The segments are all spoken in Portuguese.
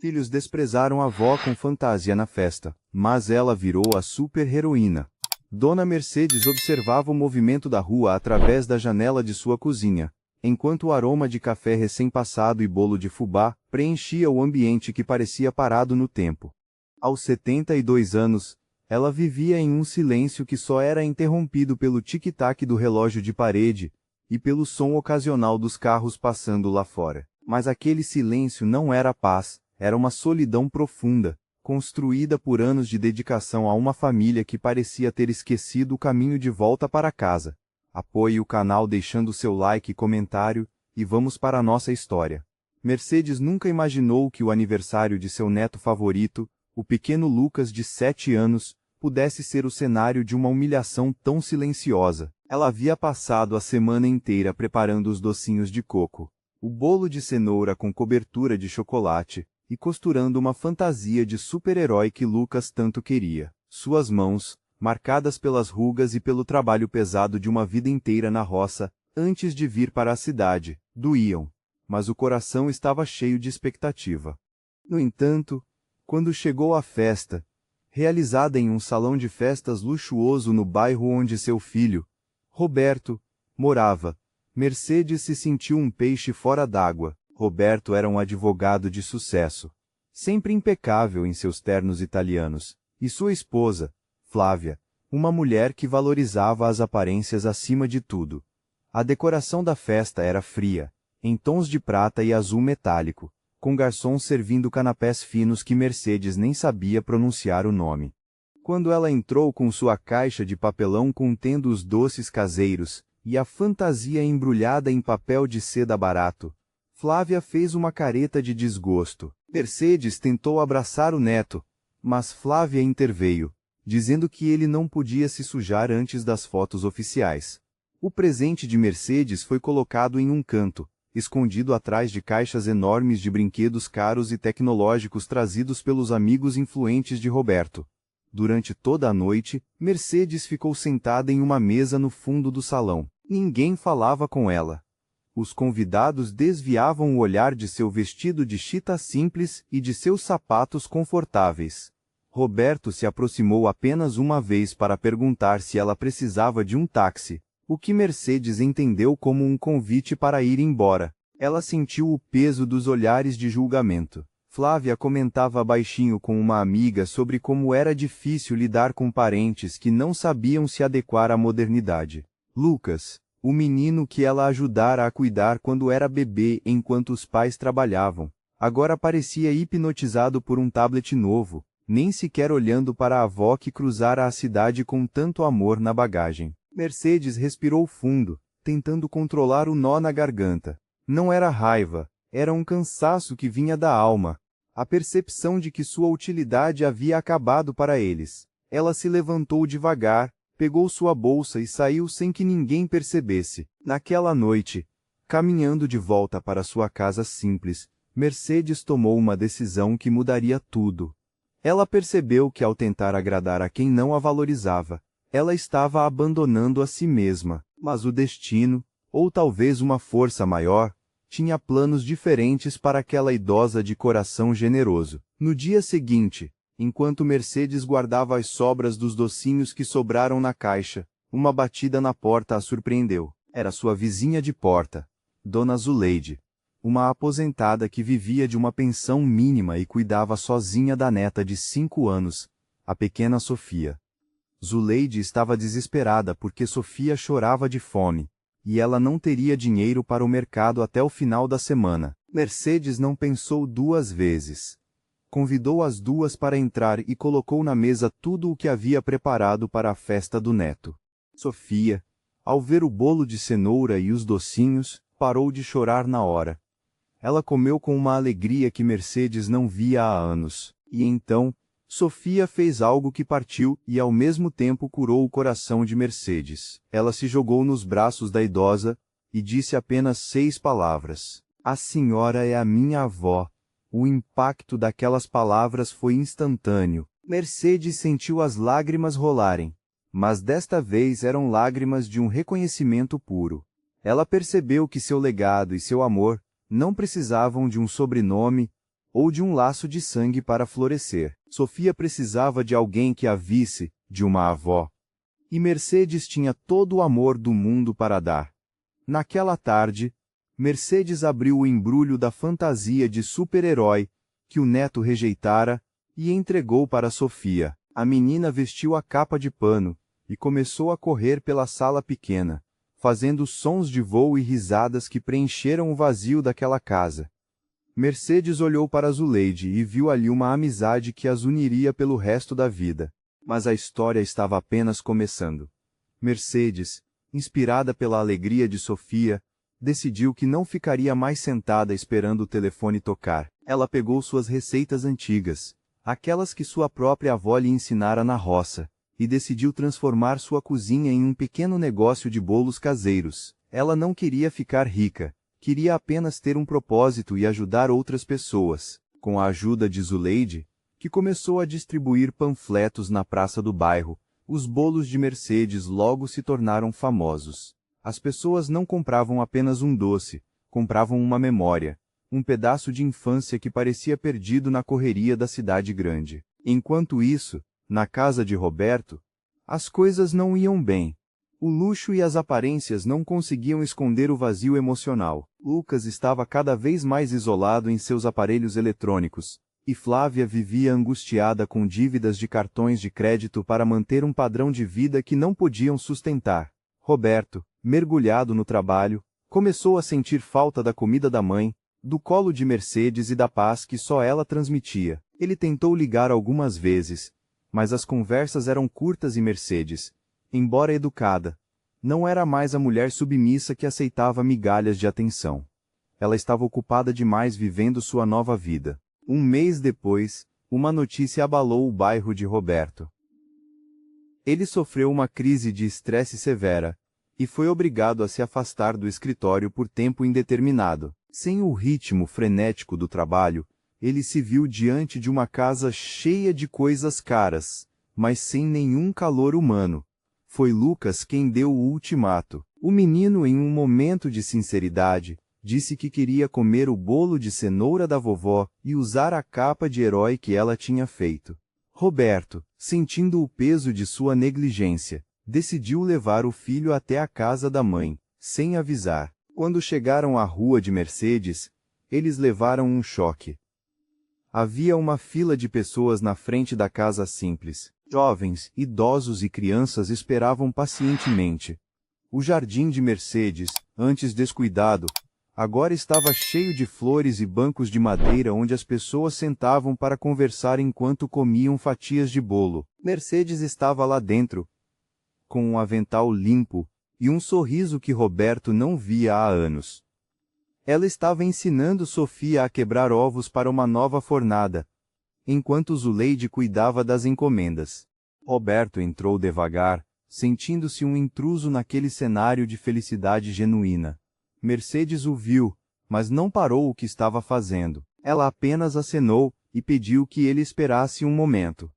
Filhos desprezaram a avó com fantasia na festa, mas ela virou a super-heroína. Dona Mercedes observava o movimento da rua através da janela de sua cozinha, enquanto o aroma de café recém-passado e bolo de fubá preenchia o ambiente que parecia parado no tempo. Aos 72 anos, ela vivia em um silêncio que só era interrompido pelo tic-tac do relógio de parede e pelo som ocasional dos carros passando lá fora. Mas aquele silêncio não era paz, era uma solidão profunda, construída por anos de dedicação a uma família que parecia ter esquecido o caminho de volta para casa. Apoie o canal deixando seu like e comentário, e vamos para a nossa história. Mercedes nunca imaginou que o aniversário de seu neto favorito, o pequeno Lucas de 7 anos, pudesse ser o cenário de uma humilhação tão silenciosa. Ela havia passado a semana inteira preparando os docinhos de coco, o bolo de cenoura com cobertura de chocolate, e costurando uma fantasia de super-herói que Lucas tanto queria. Suas mãos, marcadas pelas rugas e pelo trabalho pesado de uma vida inteira na roça, antes de vir para a cidade, doíam, mas o coração estava cheio de expectativa. No entanto, quando chegou a festa, realizada em um salão de festas luxuoso no bairro onde seu filho, Roberto, morava, Mercedes se sentiu um peixe fora d'água. Roberto era um advogado de sucesso, sempre impecável em seus ternos italianos, e sua esposa, Flávia, uma mulher que valorizava as aparências acima de tudo. A decoração da festa era fria, em tons de prata e azul metálico, com garçons servindo canapés finos que Mercedes nem sabia pronunciar o nome. Quando ela entrou com sua caixa de papelão contendo os doces caseiros, e a fantasia embrulhada em papel de seda barato, Flávia fez uma careta de desgosto. Mercedes tentou abraçar o neto, mas Flávia interveio, dizendo que ele não podia se sujar antes das fotos oficiais. O presente de Mercedes foi colocado em um canto, escondido atrás de caixas enormes de brinquedos caros e tecnológicos trazidos pelos amigos influentes de Roberto. Durante toda a noite, Mercedes ficou sentada em uma mesa no fundo do salão. Ninguém falava com ela. Os convidados desviavam o olhar de seu vestido de chita simples e de seus sapatos confortáveis. Roberto se aproximou apenas uma vez para perguntar se ela precisava de um táxi, o que Mercedes entendeu como um convite para ir embora. Ela sentiu o peso dos olhares de julgamento. Flávia comentava baixinho com uma amiga sobre como era difícil lidar com parentes que não sabiam se adequar à modernidade. Lucas, o menino que ela ajudara a cuidar quando era bebê enquanto os pais trabalhavam, agora parecia hipnotizado por um tablet novo, nem sequer olhando para a avó que cruzara a cidade com tanto amor na bagagem. Mercedes respirou fundo, tentando controlar o nó na garganta. Não era raiva, era um cansaço que vinha da alma, a percepção de que sua utilidade havia acabado para eles. Ela se levantou devagar, pegou sua bolsa e saiu sem que ninguém percebesse. Naquela noite, caminhando de volta para sua casa simples, Mercedes tomou uma decisão que mudaria tudo. Ela percebeu que ao tentar agradar a quem não a valorizava, ela estava abandonando a si mesma. Mas o destino, ou talvez uma força maior, tinha planos diferentes para aquela idosa de coração generoso. No dia seguinte, enquanto Mercedes guardava as sobras dos docinhos que sobraram na caixa, uma batida na porta a surpreendeu. Era sua vizinha de porta, Dona Zuleide, uma aposentada que vivia de uma pensão mínima e cuidava sozinha da neta de 5 anos, a pequena Sofia. Zuleide estava desesperada porque Sofia chorava de fome, e ela não teria dinheiro para o mercado até o final da semana. Mercedes não pensou 2 vezes. Convidou as duas para entrar e colocou na mesa tudo o que havia preparado para a festa do neto. Sofia, ao ver o bolo de cenoura e os docinhos, parou de chorar na hora. Ela comeu com uma alegria que Mercedes não via há anos. E então, Sofia fez algo que partiu e ao mesmo tempo curou o coração de Mercedes. Ela se jogou nos braços da idosa e disse apenas 6 palavras. A senhora é a minha avó. O impacto daquelas palavras foi instantâneo. Mercedes sentiu as lágrimas rolarem, mas desta vez eram lágrimas de um reconhecimento puro. Ela percebeu que seu legado e seu amor não precisavam de um sobrenome ou de um laço de sangue para florescer. Sofia precisava de alguém que a visse, de uma avó. E Mercedes tinha todo o amor do mundo para dar. Naquela tarde, Mercedes abriu o embrulho da fantasia de super-herói, que o neto rejeitara, e entregou para Sofia. A menina vestiu a capa de pano, e começou a correr pela sala pequena, fazendo sons de voo e risadas que preencheram o vazio daquela casa. Mercedes olhou para Zuleide e viu ali uma amizade que as uniria pelo resto da vida. Mas a história estava apenas começando. Mercedes, inspirada pela alegria de Sofia, decidiu que não ficaria mais sentada esperando o telefone tocar. Ela pegou suas receitas antigas, aquelas que sua própria avó lhe ensinara na roça, e decidiu transformar sua cozinha em um pequeno negócio de bolos caseiros. Ela não queria ficar rica, queria apenas ter um propósito e ajudar outras pessoas. Com a ajuda de Zuleide, que começou a distribuir panfletos na praça do bairro, os bolos de Mercedes logo se tornaram famosos. As pessoas não compravam apenas um doce, compravam uma memória, um pedaço de infância que parecia perdido na correria da cidade grande. Enquanto isso, na casa de Roberto, as coisas não iam bem. O luxo e as aparências não conseguiam esconder o vazio emocional. Lucas estava cada vez mais isolado em seus aparelhos eletrônicos, e Flávia vivia angustiada com dívidas de cartões de crédito para manter um padrão de vida que não podiam sustentar. Roberto, mergulhado no trabalho, começou a sentir falta da comida da mãe, do colo de Mercedes e da paz que só ela transmitia. Ele tentou ligar algumas vezes, mas as conversas eram curtas e Mercedes, embora educada, não era mais a mulher submissa que aceitava migalhas de atenção. Ela estava ocupada demais vivendo sua nova vida. Um mês depois, uma notícia abalou o bairro de Roberto. Ele sofreu uma crise de estresse severa, e foi obrigado a se afastar do escritório por tempo indeterminado. Sem o ritmo frenético do trabalho, ele se viu diante de uma casa cheia de coisas caras, mas sem nenhum calor humano. Foi Lucas quem deu o ultimato. O menino, em um momento de sinceridade, disse que queria comer o bolo de cenoura da vovó e usar a capa de herói que ela tinha feito. Roberto, sentindo o peso de sua negligência, decidiu levar o filho até a casa da mãe, sem avisar. Quando chegaram à rua de Mercedes, eles levaram um choque. Havia uma fila de pessoas na frente da casa simples. Jovens, idosos e crianças esperavam pacientemente. O jardim de Mercedes, antes descuidado, agora estava cheio de flores e bancos de madeira onde as pessoas sentavam para conversar enquanto comiam fatias de bolo. Mercedes estava lá dentro, com um avental limpo e um sorriso que Roberto não via há anos. Ela estava ensinando Sofia a quebrar ovos para uma nova fornada, enquanto Zuleide cuidava das encomendas. Roberto entrou devagar, sentindo-se um intruso naquele cenário de felicidade genuína. Mercedes o viu, mas não parou o que estava fazendo. Ela apenas acenou e pediu que ele esperasse um momento.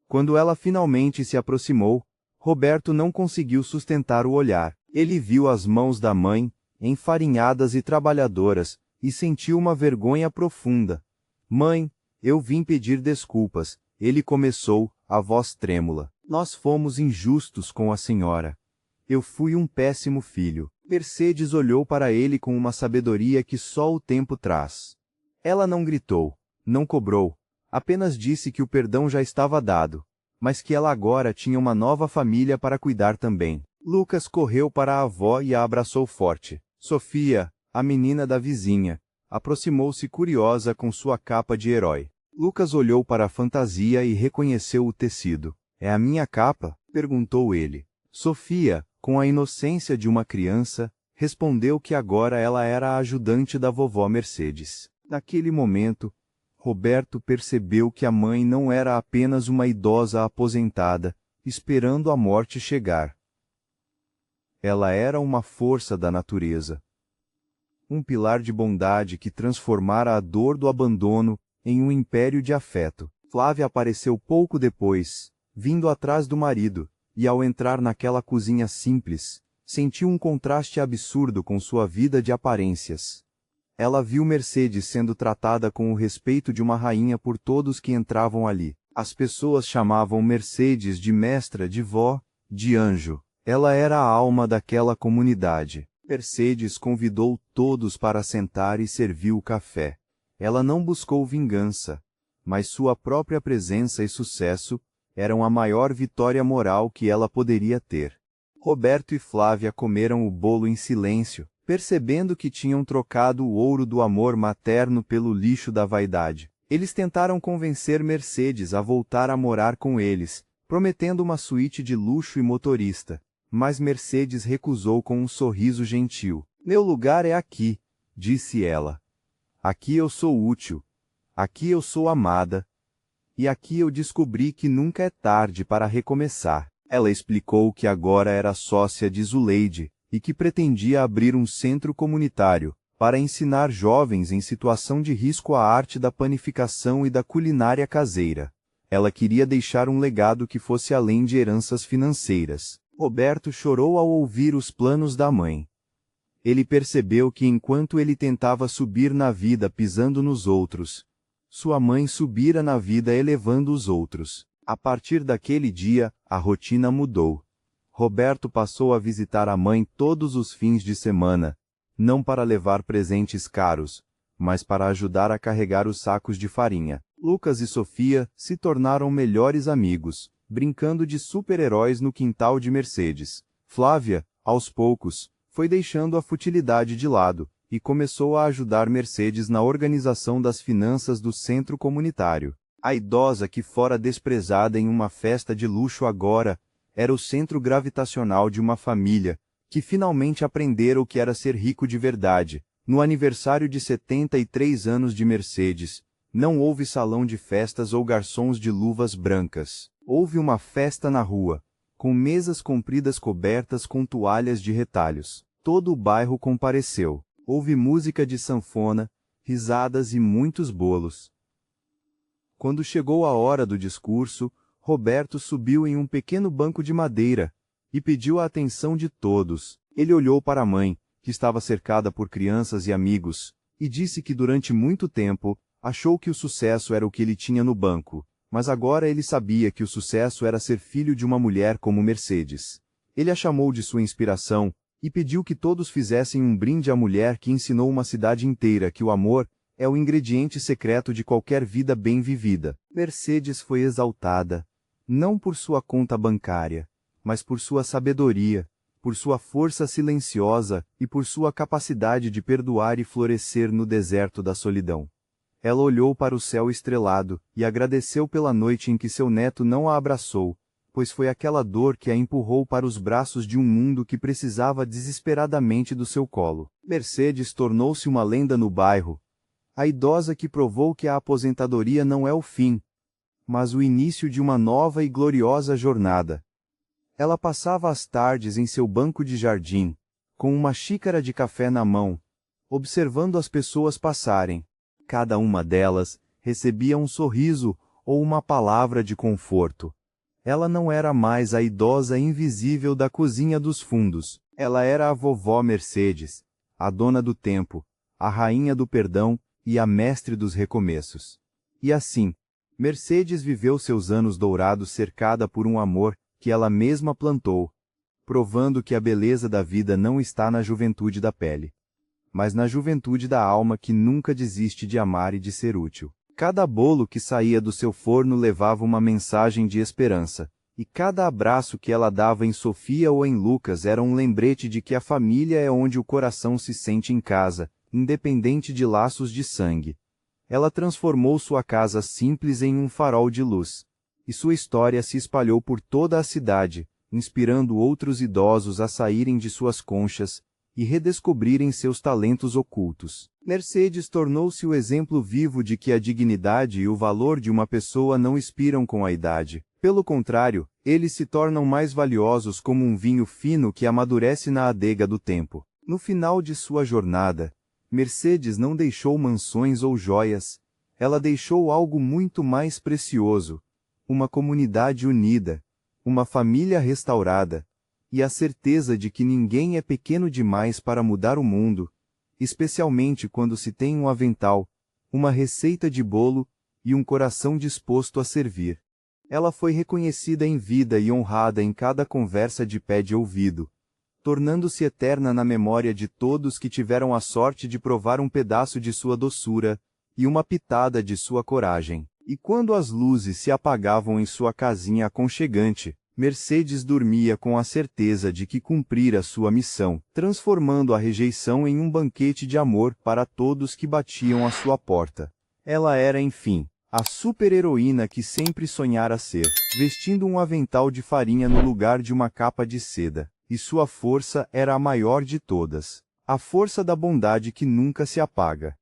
Quando ela finalmente se aproximou, Roberto não conseguiu sustentar o olhar. Ele viu as mãos da mãe, enfarinhadas e trabalhadoras, e sentiu uma vergonha profunda. Mãe, eu vim pedir desculpas, ele começou, a voz trêmula. Nós fomos injustos com a senhora. Eu fui um péssimo filho. Mercedes olhou para ele com uma sabedoria que só o tempo traz. Ela não gritou, não cobrou, apenas disse que o perdão já estava dado, mas que ela agora tinha uma nova família para cuidar também. Lucas correu para a avó e a abraçou forte. Sofia, a menina da vizinha, aproximou-se curiosa com sua capa de herói. Lucas olhou para a fantasia e reconheceu o tecido. É a minha capa? Perguntou ele. Sofia, com a inocência de uma criança, respondeu que agora ela era a ajudante da vovó Mercedes. Naquele momento, Roberto percebeu que a mãe não era apenas uma idosa aposentada, esperando a morte chegar. Ela era uma força da natureza. Um pilar de bondade que transformara a dor do abandono em um império de afeto. Flávia apareceu pouco depois, vindo atrás do marido, e ao entrar naquela cozinha simples, sentiu um contraste absurdo com sua vida de aparências. Ela viu Mercedes sendo tratada com o respeito de uma rainha por todos que entravam ali. As pessoas chamavam Mercedes de mestra, de vó, de anjo. Ela era a alma daquela comunidade. Mercedes convidou todos para sentar e serviu o café. Ela não buscou vingança, mas sua própria presença e sucesso eram a maior vitória moral que ela poderia ter. Roberto e Flávia comeram o bolo em silêncio, percebendo que tinham trocado o ouro do amor materno pelo lixo da vaidade. Eles tentaram convencer Mercedes a voltar a morar com eles, prometendo uma suíte de luxo e motorista. Mas Mercedes recusou com um sorriso gentil. Meu lugar é aqui, disse ela. Aqui eu sou útil. Aqui eu sou amada. E aqui eu descobri que nunca é tarde para recomeçar. Ela explicou que agora era sócia de Zuleide, e que pretendia abrir um centro comunitário, para ensinar jovens em situação de risco a arte da panificação e da culinária caseira. Ela queria deixar um legado que fosse além de heranças financeiras. Roberto chorou ao ouvir os planos da mãe. Ele percebeu que enquanto ele tentava subir na vida pisando nos outros, sua mãe subira na vida elevando os outros. A partir daquele dia, a rotina mudou. Roberto passou a visitar a mãe todos os fins de semana, não para levar presentes caros, mas para ajudar a carregar os sacos de farinha. Lucas e Sofia se tornaram melhores amigos, brincando de super-heróis no quintal de Mercedes. Flávia, aos poucos, foi deixando a futilidade de lado, e começou a ajudar Mercedes na organização das finanças do centro comunitário. A idosa que fora desprezada em uma festa de luxo agora, era o centro gravitacional de uma família, que finalmente aprendera o que era ser rico de verdade. No aniversário de 73 anos de Mercedes, não houve salão de festas ou garçons de luvas brancas. Houve uma festa na rua, com mesas compridas cobertas com toalhas de retalhos. Todo o bairro compareceu. Houve música de sanfona, risadas e muitos bolos. Quando chegou a hora do discurso, Roberto subiu em um pequeno banco de madeira e pediu a atenção de todos. Ele olhou para a mãe, que estava cercada por crianças e amigos, e disse que durante muito tempo achou que o sucesso era o que ele tinha no banco, mas agora ele sabia que o sucesso era ser filho de uma mulher como Mercedes. Ele a chamou de sua inspiração e pediu que todos fizessem um brinde à mulher que ensinou uma cidade inteira que o amor é o ingrediente secreto de qualquer vida bem vivida. Mercedes foi exaltada, não por sua conta bancária, mas por sua sabedoria, por sua força silenciosa e por sua capacidade de perdoar e florescer no deserto da solidão. Ela olhou para o céu estrelado e agradeceu pela noite em que seu neto não a abraçou, pois foi aquela dor que a empurrou para os braços de um mundo que precisava desesperadamente do seu colo. Mercedes tornou-se uma lenda no bairro, a idosa que provou que a aposentadoria não é o fim, mas o início de uma nova e gloriosa jornada. Ela passava as tardes em seu banco de jardim, com uma xícara de café na mão, observando as pessoas passarem. Cada uma delas recebia um sorriso ou uma palavra de conforto. Ela não era mais a idosa invisível da cozinha dos fundos. Ela era a vovó Mercedes, a dona do tempo, a rainha do perdão e a mestre dos recomeços. E assim, Mercedes viveu seus anos dourados cercada por um amor que ela mesma plantou, provando que a beleza da vida não está na juventude da pele, mas na juventude da alma que nunca desiste de amar e de ser útil. Cada bolo que saía do seu forno levava uma mensagem de esperança, e cada abraço que ela dava em Sofia ou em Lucas era um lembrete de que a família é onde o coração se sente em casa, independente de laços de sangue. Ela transformou sua casa simples em um farol de luz, e sua história se espalhou por toda a cidade, inspirando outros idosos a saírem de suas conchas e redescobrirem seus talentos ocultos. Mercedes tornou-se o exemplo vivo de que a dignidade e o valor de uma pessoa não expiram com a idade. Pelo contrário, eles se tornam mais valiosos como um vinho fino que amadurece na adega do tempo. No final de sua jornada, Mercedes não deixou mansões ou joias, ela deixou algo muito mais precioso: uma comunidade unida, uma família restaurada, e a certeza de que ninguém é pequeno demais para mudar o mundo, especialmente quando se tem um avental, uma receita de bolo e um coração disposto a servir. Ela foi reconhecida em vida e honrada em cada conversa de pé de ouvido, tornando-se eterna na memória de todos que tiveram a sorte de provar um pedaço de sua doçura e uma pitada de sua coragem. E quando as luzes se apagavam em sua casinha aconchegante, Mercedes dormia com a certeza de que cumprira sua missão, transformando a rejeição em um banquete de amor para todos que batiam à sua porta. Ela era, enfim, a super-heroína que sempre sonhara ser, vestindo um avental de farinha no lugar de uma capa de seda, e sua força era a maior de todas. A força da bondade que nunca se apaga.